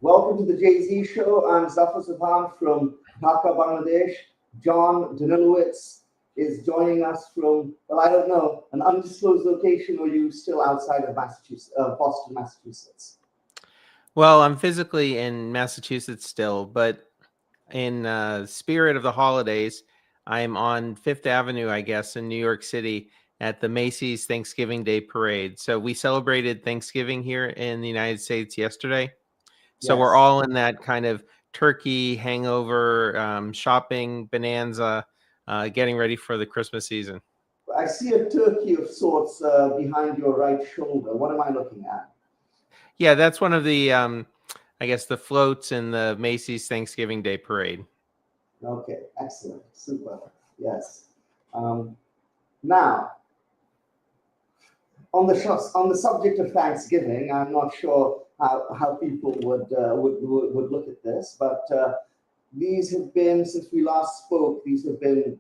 Welcome to the Jay-Z Show. I'm Zafar Sobhan from Dhaka, Bangladesh. John Danilowicz is joining us from, well, I don't know, an undisclosed location, or are you still outside of Massachusetts, Boston, Massachusetts? Well, I'm physically in Massachusetts still, but in spirit of the holidays, I'm on Fifth Avenue, I guess, in New York City at the Macy's Thanksgiving Day Parade. So we celebrated Thanksgiving here in the United States yesterday. So we're Yes. all in that kind of turkey hangover, shopping bonanza, getting ready for the Christmas season. I see a turkey of sorts behind your right shoulder. What am I looking at? Yeah, that's one of the, I guess, the floats in the Macy's Thanksgiving Day Parade. Okay, excellent, super. Yes. Um, Now, on the subject of Thanksgiving, I'm not sure how people would look at this, but these have been, since we last spoke, these have been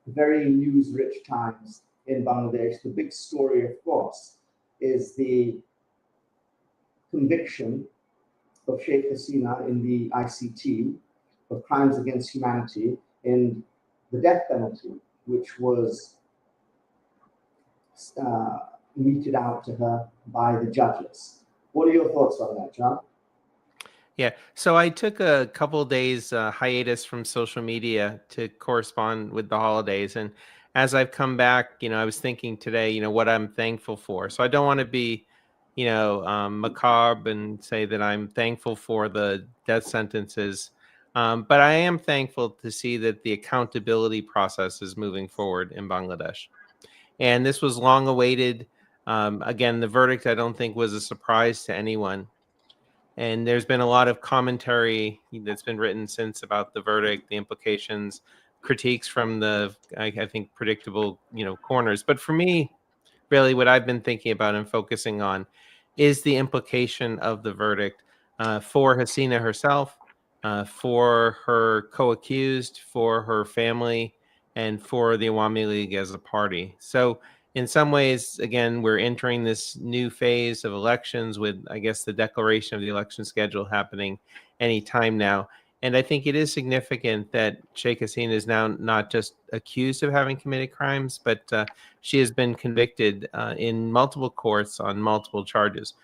very news-rich times in Bangladesh. The big story, of course, is the conviction of Sheikh Hasina in the ICT of crimes against humanity and the death penalty, which was uh, meted out to her by the judges. What are your thoughts on that, John? Yeah. So I took a couple days hiatus from social media to correspond with the holidays. And as I've come back, I was thinking today, what I'm thankful for. So I don't want to be, macabre and say that I'm thankful for the death sentences. But I am thankful to see that the accountability process is moving forward in Bangladesh. And this was long awaited. Again, the verdict, I don't think, was a surprise to anyone, and there's been a lot of commentary that's been written since about the verdict, the implications, critiques from the I think predictable corners. But for me, really, what I've been thinking about and focusing on is the implication of the verdict for Hasina herself, for her co-accused, for her family, and for the Awami League as a party. So in some ways, again, we're entering this new phase of elections with, I guess, the declaration of the election schedule happening any time now. And I think it is significant that Sheikh Hasina is now not just accused of having committed crimes, but she has been convicted in multiple courts on multiple charges.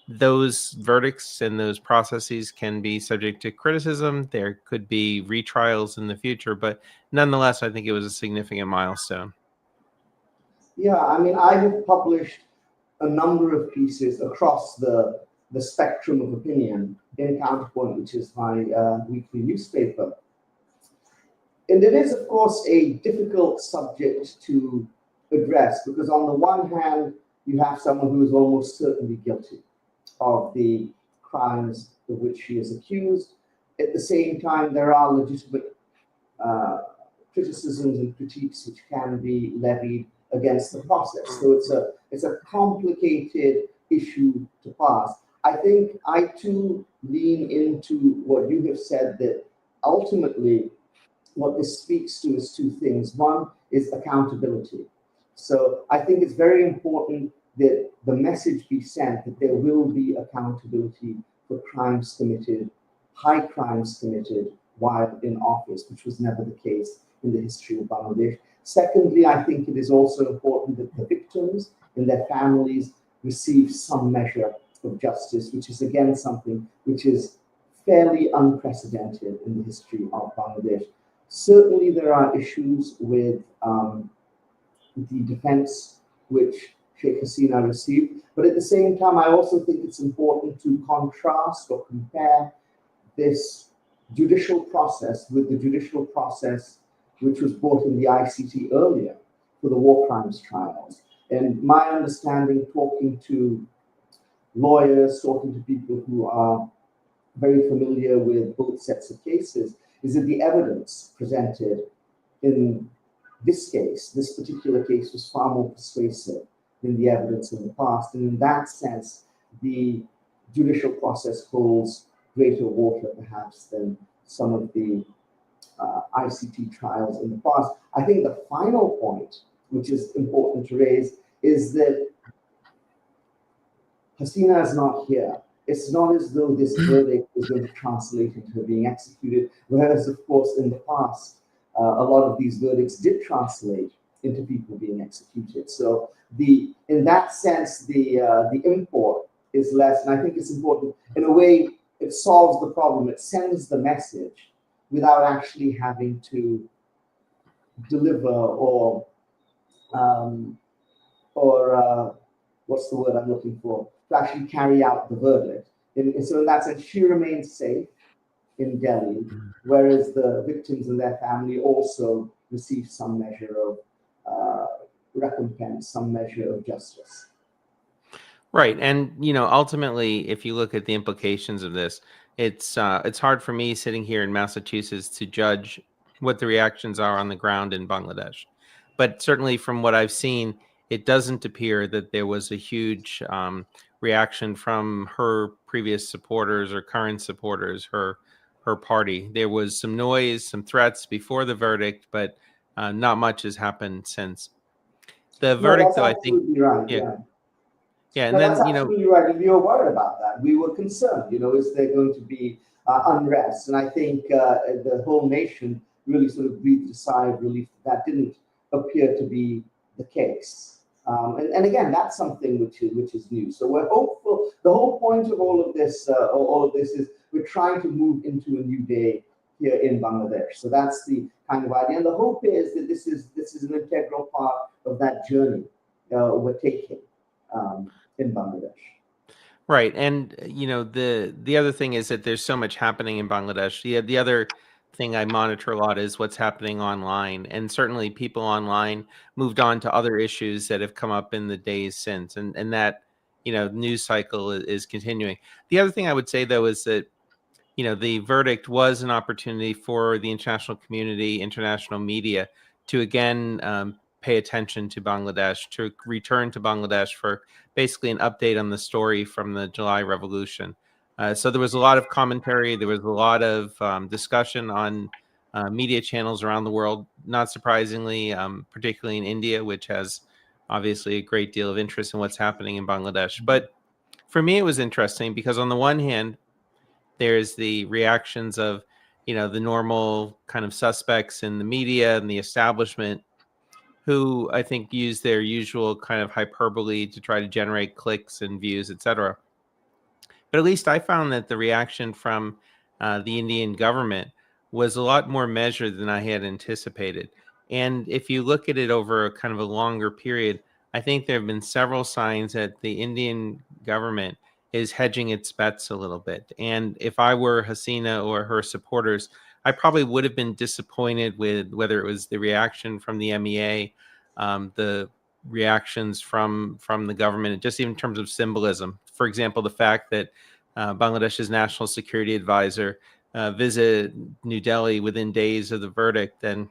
Those verdicts and those processes can be subject to criticism. There could be retrials in the future, but nonetheless, I think it was a significant milestone. Yeah, I mean, I have published a number of pieces across the spectrum of opinion in Counterpoint, which is my weekly newspaper. And it is, of course, a difficult subject to address because, on the one hand, you have someone who is almost certainly guilty of the crimes of which she is accused. At the same time, there are legitimate uh, criticisms and critiques which can be levied against the process. So it's a complicated issue to pass. I think I too lean into what you have said, that ultimately what this speaks to is two things. One is accountability. So I think it's very important that the message be sent that there will be accountability for crimes committed, high crimes committed while in office, which was never the case in the history of Bangladesh. Secondly, I think it is also important that the victims and their families receive some measure of justice, which is again something which is fairly unprecedented in the history of Bangladesh. Certainly, there are issues with the defense which Sheikh Hasina received, but at the same time, I also think it's important to contrast or compare this judicial process with the judicial process which was brought in the ICT earlier for the war crimes trials. And my understanding, talking to lawyers, talking to people who are very familiar with both sets of cases, is that the evidence presented in this particular case, was far more persuasive than the evidence in the past. And in that sense, the judicial process holds greater water, perhaps, than some of the ICT trials in the past. I think the final point, which is important to raise, is that Hasina is not here. it's not as though this verdict is going to translate into her being executed, whereas, of course, in the past, a lot of these verdicts did translate into people being executed. So in that sense, the import is less, and I think it's important. In a way, it solves the problem. It sends the message without actually having to deliver or what's the word I'm looking for? To actually carry out the verdict. So in that sense, she remains safe in Delhi, whereas the victims and their family also receive some measure of recompense, some measure of justice. Right, and ultimately, if you look at the implications of this, it's hard for me sitting here in Massachusetts to judge what the reactions are on the ground in Bangladesh. But certainly, from what I've seen, it doesn't appear that there was a huge reaction from her previous supporters or current supporters, her party. There was some noise, some threats before the verdict, but not much has happened since. The No, verdict, that's though, I think, absolutely right. yeah, Yeah. yeah, and No, that's then absolutely right. And we were worried about that. We were concerned, is there going to be unrest? And I think the whole nation really sort of breathed a sigh of relief that didn't appear to be the case. And again, that's something which is new. So we're hopeful. The whole point of all of this is we're trying to move into a new day here in Bangladesh. So that's the kind of idea. And the hope is that this is an integral part of that journey we're taking in Bangladesh. right, and the other thing is that there's so much happening in Bangladesh. The other thing I monitor a lot is what's happening online, and certainly people online moved on to other issues that have come up in the days since, and that news cycle is continuing. The other thing I would say though is that the verdict was an opportunity for the international community, international media to again pay attention to Bangladesh, to return to Bangladesh for basically an update on the story from the July Revolution. So there was a lot of commentary. There was a lot of discussion on media channels around the world, not surprisingly, particularly in India, which has obviously a great deal of interest in what's happening in Bangladesh. But for me, it was interesting because on the one hand, there's the reactions of the normal kind of suspects in the media and the establishment who I think use their usual kind of hyperbole to try to generate clicks and views, etc. But at least I found that the reaction from the Indian government was a lot more measured than I had anticipated. And if you look at it over a kind of a longer period, I think there have been several signs that the Indian government is hedging its bets a little bit. And if I were Hasina or her supporters, I probably would have been disappointed with whether it was the reaction from the MEA, the reactions from the government, and just even in terms of symbolism. For example, the fact that Bangladesh's national security advisor visited New Delhi within days of the verdict, and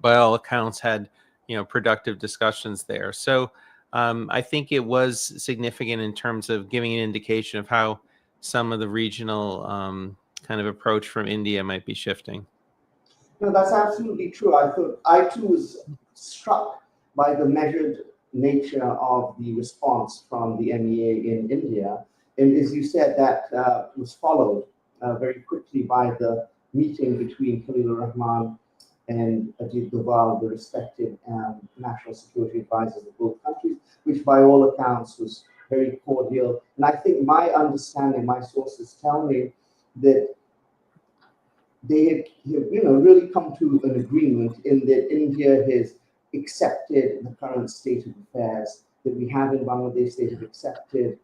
by all accounts had productive discussions there. So I think it was significant in terms of giving an indication of how some of the regional kind of approach from India might be shifting. No, that's absolutely true. I too was struck by the measured nature of the response from the MEA in India. And as you said, that was followed very quickly by the meeting between Khalil Rahman and Ajit Doval, the respective national security advisors of both countries, which by all accounts was very cordial. And I think my understanding, my sources tell me that they have really come to an agreement in that India has accepted the current state of affairs that we have in Bangladesh. They have accepted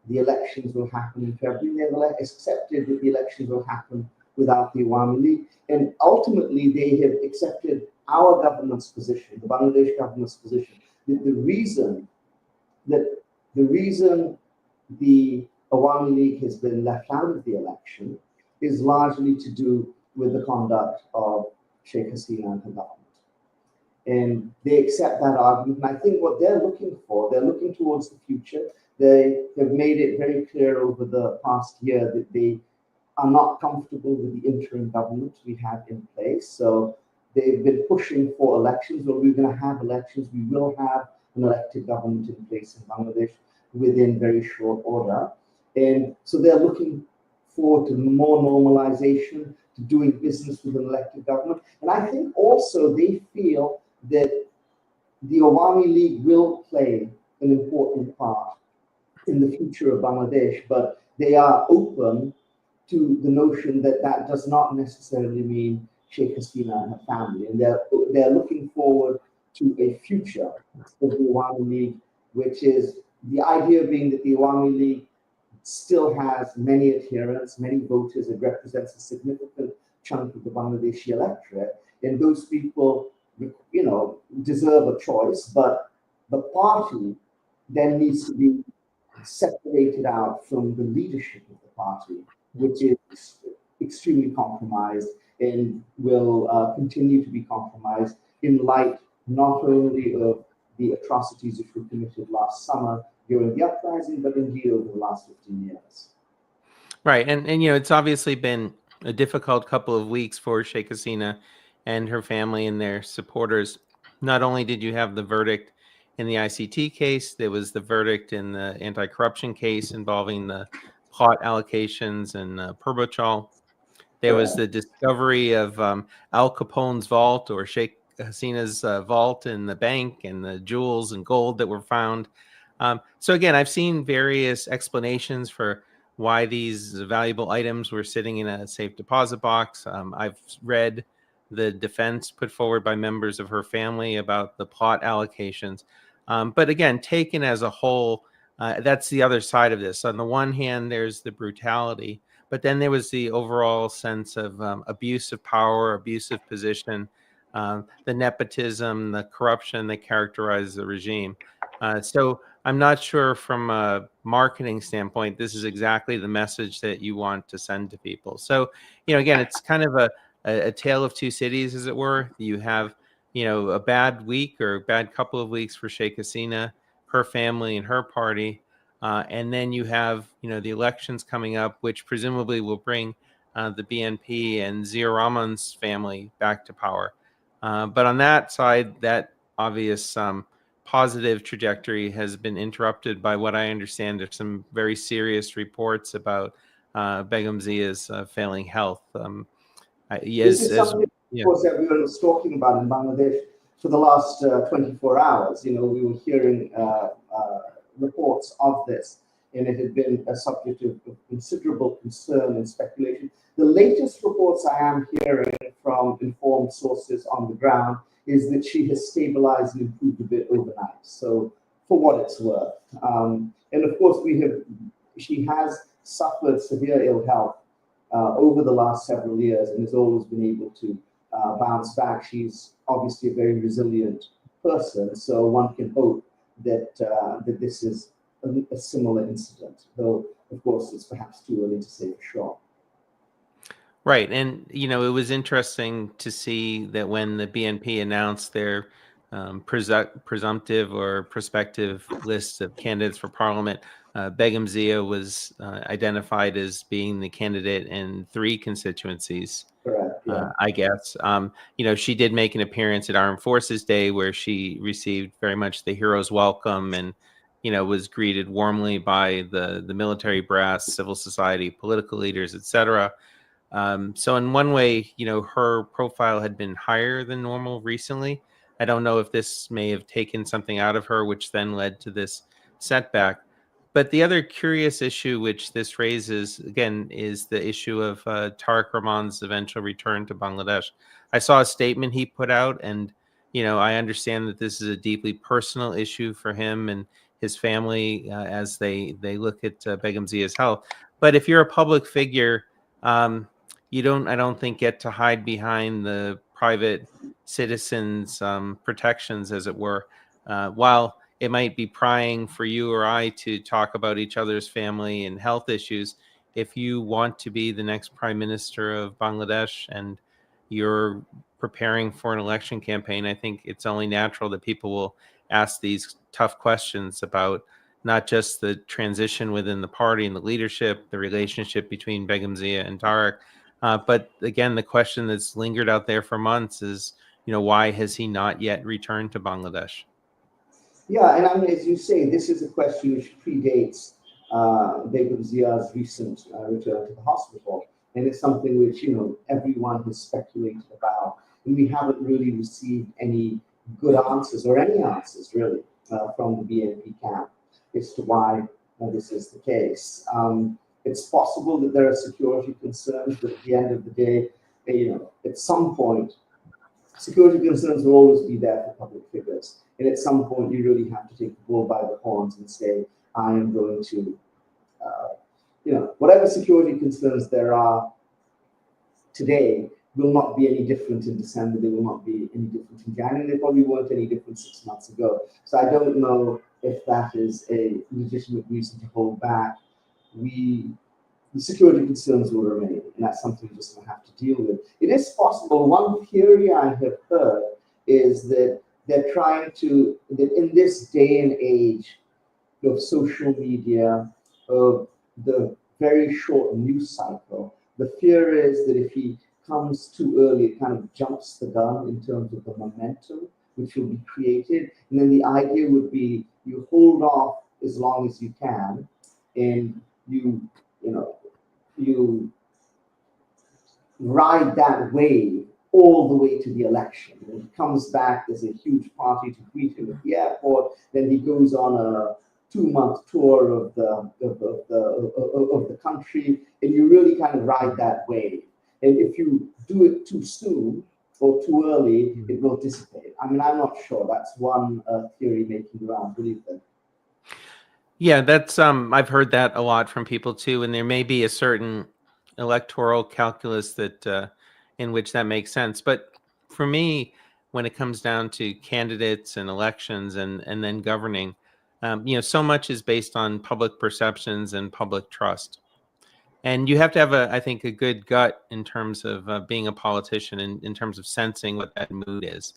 the elections will happen in February. They have accepted that the elections will happen without the Awami League. And ultimately, they have accepted our government's position, the Bangladesh government's position, that the reason the Awami League has been left out of the election is largely to do with the conduct of Sheikh Hasina and her government. And they accept that argument. And I think what they're looking for, they're looking towards the future. They have made it very clear over the past year that they are not comfortable with the interim government we have in place. So they've been pushing for elections. Well, we're going to have elections. We will have an elected government in place in Bangladesh within very short order. And so they're looking forward to more normalization, to doing business with an elected government. And I think also they feel that the Awami League will play an important part in the future of Bangladesh, but they are open to the notion that that does not necessarily mean Sheikh Hasina and her family. And they're looking forward to a future of the Awami League, which is the idea being that the Awami League still has many adherents, many voters. It represents a significant chunk of the Bangladeshi electorate. And those people, deserve a choice, but the party then needs to be separated out from the leadership of the party, which is extremely compromised and will continue to be compromised in light not only of the atrocities which were committed last summer during the uprising, but indeed over the last 15 years. Right. And it's obviously been a difficult couple of weeks for Sheikh Hasina and her family and their supporters. Not only did you have the verdict in the ICT case, there was the verdict in the anti-corruption case involving the plot allocations and Perbochal. There was the discovery of Al Capone's vault, or Sheikh Hasina's vault in the bank, and the jewels and gold that were found. So again, I've seen various explanations for why these valuable items were sitting in a safe deposit box. I've read the defense put forward by members of her family about the plot allocations. But again, taken as a whole, that's the other side of this. On the one hand, there's the brutality, but then there was the overall sense of abuse of power, abuse of position, the nepotism, the corruption that characterized the regime. So I'm not sure from a marketing standpoint, this is exactly the message that you want to send to people. So, again, it's kind of a tale of two cities, as it were. You have, a bad week or a bad couple of weeks for Sheikh Hasina, her family, and her party. And then you have, the elections coming up, which presumably will bring the BNP and Zia Rahman's family back to power. But on that side, that obvious positive trajectory has been interrupted by what I understand are some very serious reports about Begum Zia's failing health. This is something, of course, everyone was talking about in Bangladesh for the last 24 hours. We were hearing reports of this, and it had been a subject of considerable concern and speculation. The latest reports I am hearing from informed sources on the ground is that she has stabilized and improved a bit overnight. So, for what it's worth, and of course, she has suffered severe ill health over the last several years and has always been able to bounce back. She's obviously a very resilient person, so one can hope that that this is a similar incident, though of course it's perhaps too early to say for sure. Right. And, it was interesting to see that when the BNP announced their presumptive or prospective lists of candidates for parliament, Begum Zia was identified as being the candidate in 3 constituencies. Correct. Yeah. I guess. She did make an appearance at Armed Forces Day where she received very much the hero's welcome and, was greeted warmly by the military brass, civil society, political leaders, etc. So in one way, her profile had been higher than normal recently. I don't know if this may have taken something out of her, which then led to this setback. But the other curious issue which this raises, again, is the issue of Tariq Rahman's eventual return to Bangladesh. I saw a statement he put out, and, I understand that this is a deeply personal issue for him and his family as they look at Begum Zia's health. But if you're a public figure, you don't, I don't think, get to hide behind the private citizens' protections, as it were. While it might be prying for you or I to talk about each other's family and health issues, if you want to be the next prime minister of Bangladesh and you're preparing for an election campaign, I think it's only natural that people will ask these tough questions about not just the transition within the party and the leadership, the relationship between Begum Zia and Tariq, but again, the question that's lingered out there for months is, why has he not yet returned to Bangladesh? Yeah, and I mean, as you say, this is a question which predates Begum Zia's recent return to the hospital. And it's something which, everyone has speculated about. And we haven't really received any good answers, or any answers really, from the BNP camp as to why this is the case. It's possible that there are security concerns, but at the end of the day, at some point, security concerns will always be there for public figures. And at some point, you really have to take the bull by the horns and say, I am going to, whatever security concerns there are today will not be any different in December. They will not be any different in January. They probably weren't any different 6 months ago. So I don't know if that is a legitimate reason to hold back. The security concerns will remain, and that's something we're just going to have to deal with. It is possible. One theory I have heard is that they're trying to, that in this day and age of social media, of the very short news cycle, the fear is that if he comes too early, it kind of jumps the gun in terms of the momentum which will be created. And then the idea would be you hold off as long as you can, and you ride that wave all the way to the election. When he comes back, there's a huge party to greet him at the airport. Then he goes on a 2-month tour of the country, and you really kind of ride that wave. And if you do it too soon or too early, it will dissipate. I mean, I'm not sure. That's one theory making around. What do you think? Yeah, that's I've heard that a lot from people too, and there may be a certain electoral calculus that in which that makes sense. But for me, when it comes down to candidates and elections and then governing, so much is based on public perceptions and public trust. And you have to have, I think, a good gut in terms of being a politician, in terms of sensing what that mood is.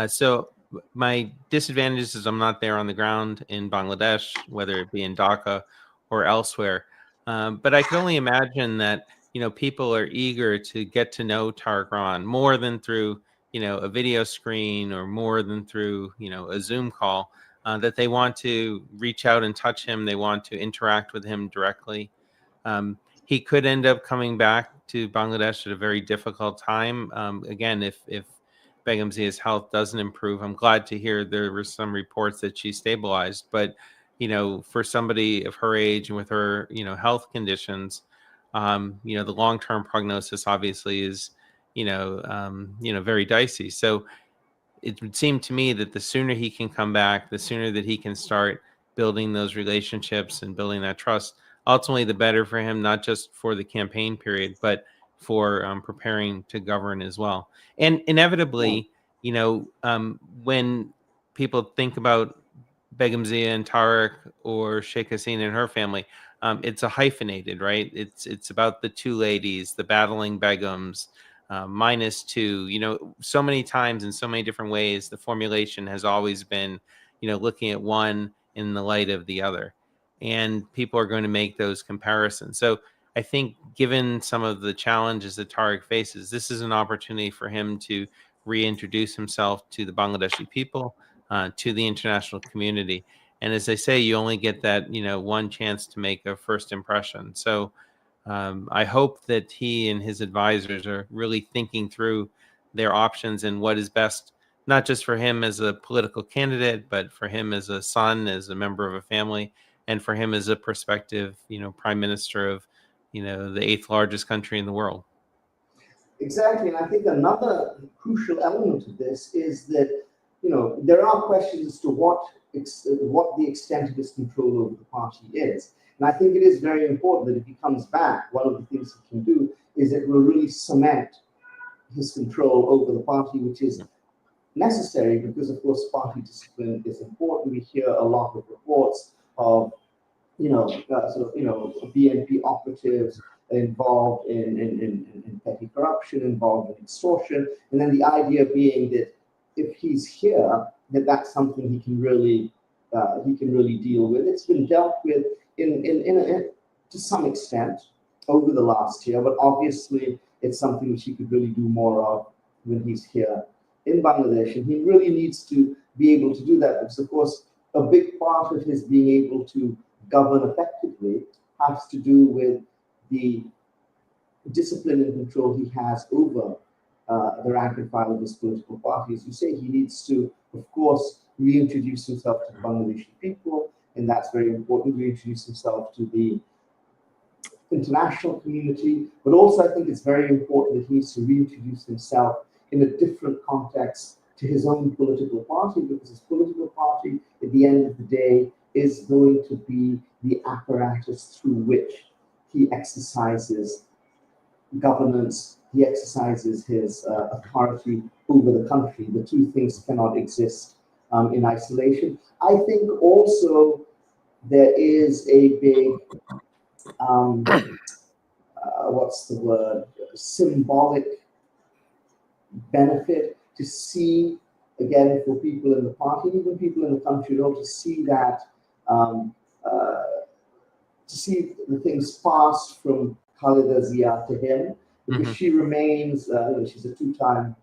So my disadvantage is I'm not there on the ground in Bangladesh, whether it be in Dhaka or elsewhere. But I can only imagine that, people are eager to get to know Tariq Rahman more than through, a video screen or more than through, a Zoom call, that they want to reach out and touch him. They want to interact with him directly. He could end up coming back to Bangladesh at a very difficult time. Again, if Begum Zia's health doesn't improve, I'm glad to hear there were some reports that she stabilized. But, for somebody of her age and with her, health conditions, the long-term prognosis obviously is, very dicey. So it would seem to me that the sooner he can come back, the sooner that he can start building those relationships and building that trust, ultimately the better for him, not just for the campaign period, but for preparing to govern as well. And inevitably, when people think about Begum Zia and Tariq or Sheikh Hasina and her family, it's a hyphenated, right? It's about the two ladies, the battling Begums, -2. So many times in so many different ways, the formulation has always been, looking at one in the light of the other. And people are going to make those comparisons. So I think given some of the challenges that Tariq faces, this is an opportunity for him to reintroduce himself to the Bangladeshi people, to the international community. And as I say, you only get that, one chance to make a first impression. So I hope that he and his advisors are really thinking through their options and what is best, not just for him as a political candidate, but for him as a son, as a member of a family, and for him as a prospective, prime minister of, the 8th largest country in the world. Exactly, and I think another crucial element of this is that, there are questions as to what the extent of his control over the party is. And I think it is very important that if he comes back, one of the things he can do is it will really cement his control over the party, which is necessary because, of course, party discipline is important. We hear a lot of reports of, BNP operatives involved in petty corruption, involved in extortion, and then the idea being that if he's here, that's something he can really deal with. It's been dealt with to some extent over the last year, but obviously it's something which he could really do more of when he's here in Bangladesh, and he really needs to be able to do that because, of course, a big part of his being able to govern effectively has to do with the discipline and control he has over the rank and file of his political party. As you say, he needs to, of course, reintroduce himself to the Bangladeshi people, and that's very important, reintroduce himself to the international community, but also I think it's very important that he needs to reintroduce himself in a different context to his own political party, because his political party, at the end of the day, is going to be the apparatus through which he exercises governance, he exercises his authority over the country. The two things cannot exist in isolation. I think also there is a big what's the word, symbolic benefit to see, again, for people in the party, even people in the country, to see that, to see the things passed from Khaleda Zia to him, because she remains, she's a two-time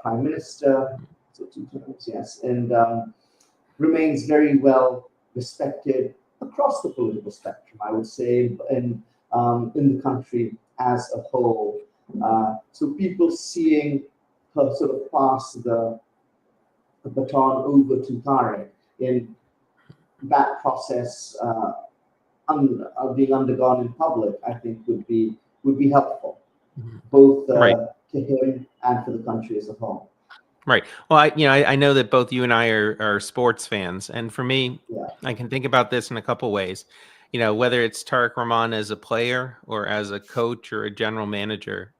prime minister, so 2 times, yes, and remains very well respected across the political spectrum, I would say, and in the country as a whole. So people seeing her sort of pass the baton over to Tariq in that process being undergone in public, I think would be helpful, both to him and for the country as a whole. Right. Well, I know that both you and I are sports fans, and for me, I can think about this in a couple ways. Whether it's Tariq Rahman as a player or as a coach or a general manager,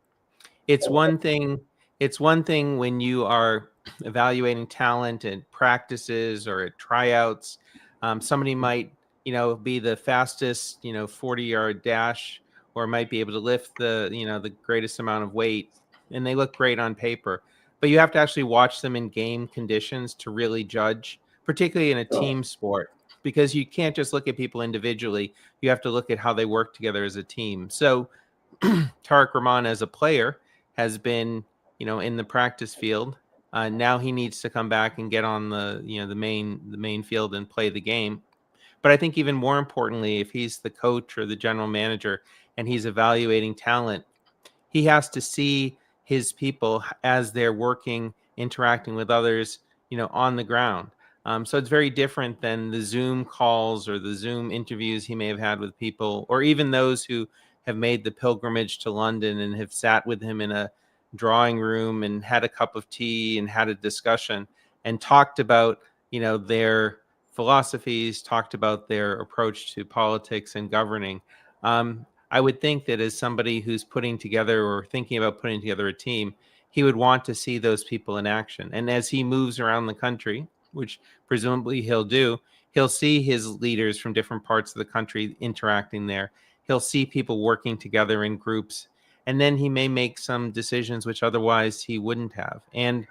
it's one thing. It's one thing when you are evaluating talent at practices or at tryouts. Somebody might, be the fastest, 40-yard dash, or might be able to lift the greatest amount of weight, and they look great on paper. But you have to actually watch them in game conditions to really judge, particularly in a team sport, because you can't just look at people individually. You have to look at how they work together as a team. So Tariq Rahman as a player has been, in the practice field. Now he needs to come back and get on the main field and play the game. But I think even more importantly, if he's the coach or the general manager and he's evaluating talent, he has to see his people as they're working, interacting with others, on the ground. So it's very different than the Zoom calls or the Zoom interviews he may have had with people, or even those who have made the pilgrimage to London and have sat with him in a drawing room and had a cup of tea and had a discussion and talked about, their philosophies, talked about their approach to politics and governing. I would think that as somebody who's putting together or thinking about putting together a team, he would want to see those people in action. And as he moves around the country, which presumably he'll do, he'll see his leaders from different parts of the country interacting there. He'll see people working together in groups, and then he may make some decisions which otherwise he wouldn't have. And,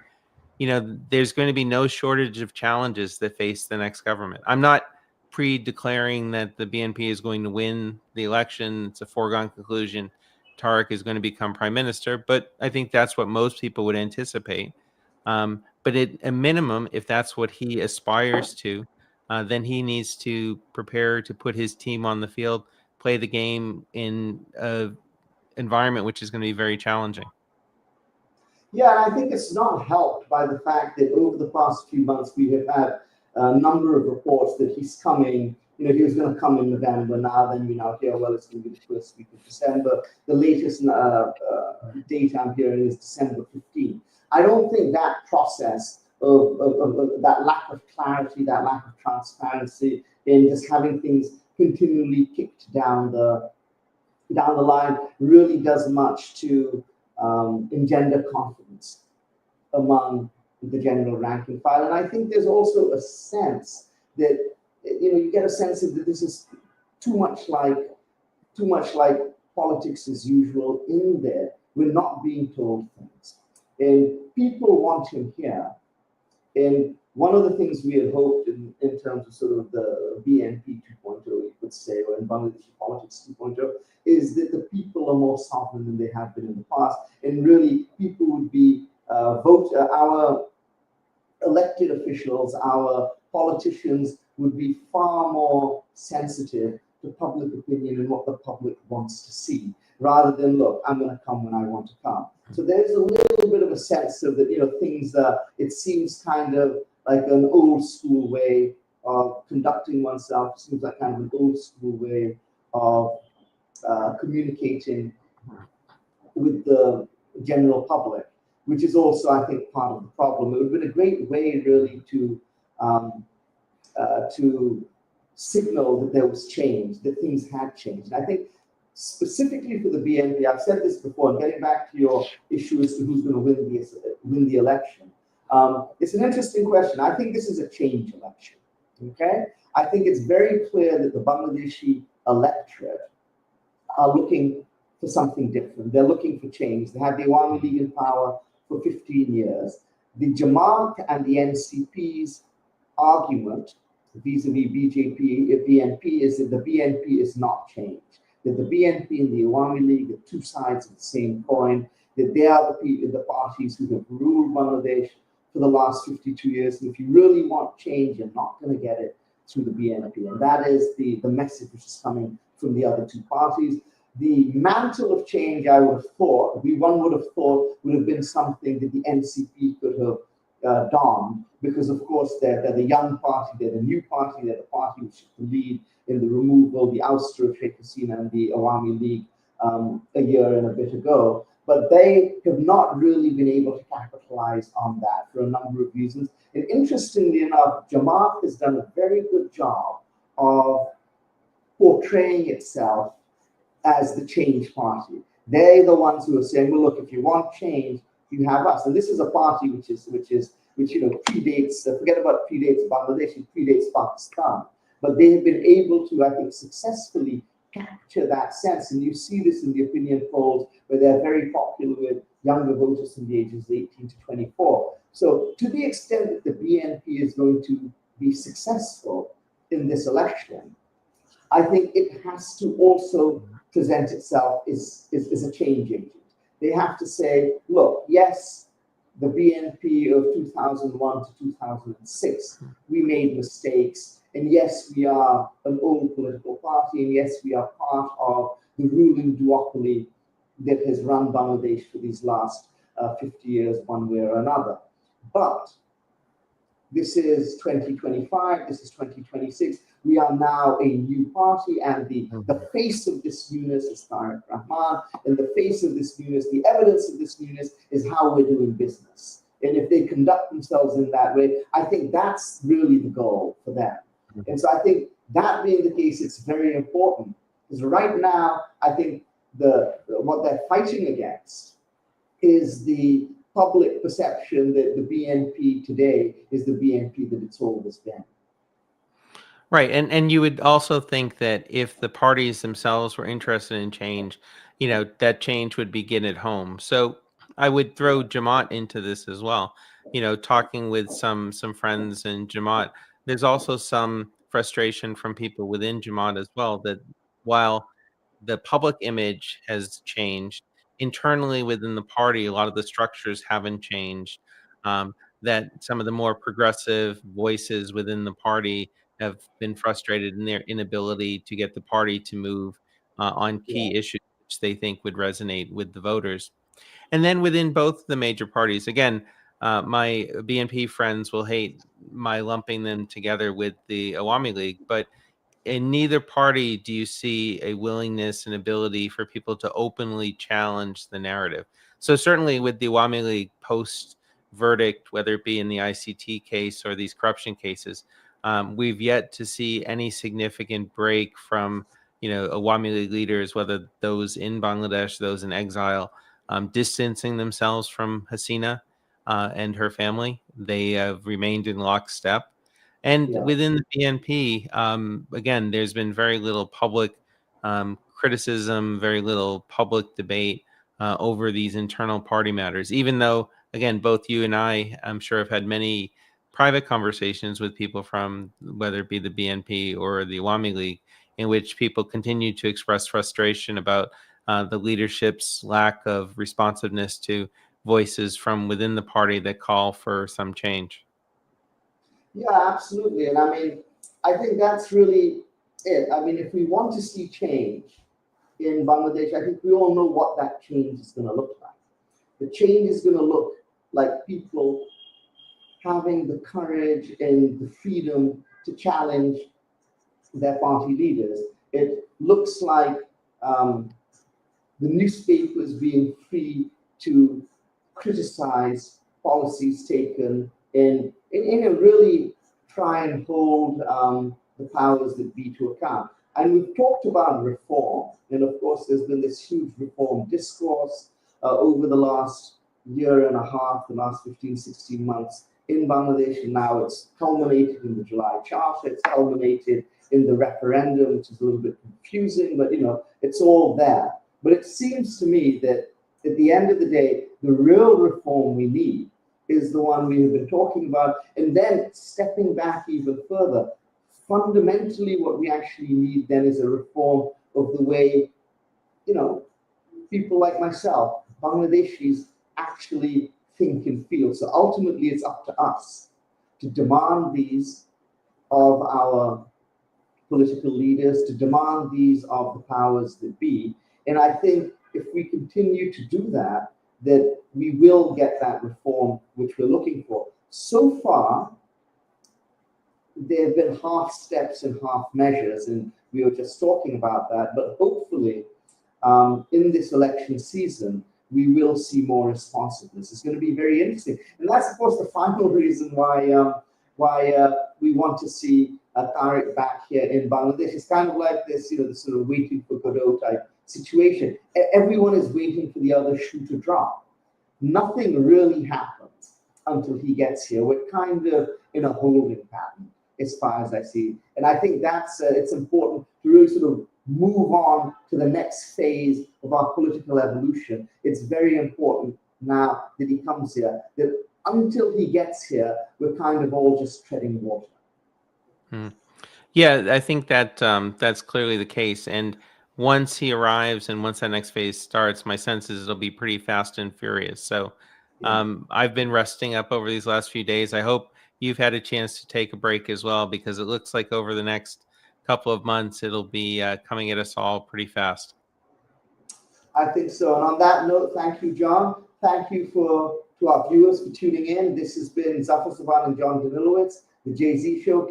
there's going to be no shortage of challenges that face the next government. I'm not pre-declaring that the BNP is going to win the election. It's a foregone conclusion. Tariq is going to become prime minister, but I think that's what most people would anticipate. But at a minimum, if that's what he aspires to, then he needs to prepare to put his team on the field, play the game in an environment which is going to be very challenging. Yeah, and I think it's not helped by the fact that over the past few months we have had a number of reports that he's coming. He was going to come in November. Then we now hear, well, it's going to be the first week of December. The latest date I'm hearing is December 15th. I don't think that process of that lack of clarity, that lack of transparency in just having things continually kicked down the line really does much to engender confidence among the general rank and file. And I think there's also a sense that, you get a sense that this is too much like politics as usual in there. We're not being told things. And people want him here. And one of the things we had hoped in terms of sort of the BNP 2.0, you could say, or in Bangladeshi politics 2.0, is that the people are more sovereign than they have been in the past. And really, people would be our elected officials, our politicians would be far more sensitive to public opinion and what the public wants to see, rather than, look, I'm going to come when I want to come. So there's a little bit of a sense of that, things that it seems kind of like an old school way of conducting oneself. It seems like kind of an old school way of communicating with the general public, which is also, I think, part of the problem. It would have been a great way, really, to signal that there was change, that things had changed. And I think specifically for the BNP, I've said this before, and getting back to your issue as to who's going to win the election, it's an interesting question. I think this is a change election, okay? I think it's very clear that the Bangladeshi electorate are looking for something different. They're looking for change. They had the Awami League in power for 15 years. The Jamaat and the NCP's argument vis-a-vis BNP is that the BNP is not changed, that the BNP and the Awami League are two sides of the same coin, that they are the parties who have ruled Bangladesh for the last 52 years. And if you really want change, you're not going to get it through the BNP. And that is the message which is coming from the other two parties. The mantle of change, I would have thought, one would have thought, would have been something that the NCP could have donned, because of course they're the young party, they're the new party, they're the party which is the lead in the removal, the ouster of Sheikh Hasina and the Awami League a year and a bit ago. But they have not really been able to capitalize on that for a number of reasons. And interestingly enough, Jamaat has done a very good job of portraying itself as the change party. They're the ones who are saying, well, look, if you want change, you have us. And this is a party which predates, forget about predates Bangladesh, it predates Pakistan. But they have been able to, I think, successfully capture that sense. And you see this in the opinion polls, where they're very popular with younger voters in the ages 18 to 24. So to the extent that the BNP is going to be successful in this election, I think it has to also present itself as a change agent. They have to say, look, yes, the BNP of 2001 to 2006, we made mistakes. And yes, we are an old political party. And yes, we are part of the ruling duopoly that has run Bangladesh for these last 50 years, one way or another. But this is 2025, this is 2026. We are now a new party, and the face of this newness is Tariq Rahman, and the face of this newness, the evidence of this newness is how we're doing business. And if they conduct themselves in that way, I think that's really the goal for them. And so I think that being the case, it's very important, because right now, I think what they're fighting against is the public perception that the BNP today is the BNP that it's always been. Right. And you would also think that if the parties themselves were interested in change, that change would begin at home. So I would throw Jamaat into this as well. Talking with some friends in Jamaat, there's also some frustration from people within Jamaat as well, that while the public image has changed, internally within the party, a lot of the structures haven't changed. That some of the more progressive voices within the party have been frustrated in their inability to get the party to move on key issues which they think would resonate with the voters. And then within both the major parties, again, my BNP friends will hate my lumping them together with the Awami League, but in neither party do you see a willingness and ability for people to openly challenge the narrative. So certainly with the Awami League post verdict, whether it be in the ICT case or these corruption cases, we've yet to see any significant break from Awami League leaders, whether those in Bangladesh, those in exile, distancing themselves from Hasina and her family. They have remained in lockstep. And within the BNP, again, there's been very little public criticism, very little public debate over these internal party matters, even though, again, both you and I'm sure, have had many private conversations with people from whether it be the BNP or the Awami League, in which people continue to express frustration about the leadership's lack of responsiveness to voices from within the party that call for some change. Yeah, absolutely. And I mean, I think that's really it. I mean, if we want to see change in Bangladesh, I think we all know what that change is going to look like. The change is going to look like people having the courage and the freedom to challenge their party leaders. It looks like the newspapers being free to criticize policies taken in a really try and hold the powers that be to account. And we've talked about reform, and of course there's been this huge reform discourse over the last year and a half, the last 15, 16 months in Bangladesh, and now it's culminated in the July Charter, it's culminated in the referendum, which is a little bit confusing, but it's all there. But it seems to me that at the end of the day, the real reform we need is the one we have been talking about. And then stepping back even further, fundamentally what we actually need then is a reform of the way, people like myself, Bangladeshis, actually think and feel. So ultimately it's up to us to demand these of our political leaders, to demand these of the powers that be. And I think if we continue to do that, that we will get that reform which we're looking for. So far, there have been half steps and half measures, and we were just talking about that. But hopefully, in this election season, we will see more responsiveness. It's going to be very interesting. And that's, of course, the final reason why we want to see Tariq back here in Bangladesh. It's kind of like this, this sort of waiting for Godot type situation. Everyone is waiting for the other shoe to drop. Nothing really happens until he gets here. We're kind of in a holding pattern as far as I see. And I think that's it's important to really sort of move on to the next phase of our political evolution. It's very important now that he comes here, that until he gets here, we're kind of all just treading water. Yeah, I think that that's clearly the case. And once he arrives and once that next phase starts, my sense is it'll be pretty fast and furious. So I've been resting up over these last few days. I hope you've had a chance to take a break as well, because it looks like over the next couple of months, it'll be coming at us all pretty fast. I think so. And on that note, thank you, John. Thank you to our viewers for tuning in. This has been Zafar, Sobhan, and John Danilowicz, the Jay-Z Show.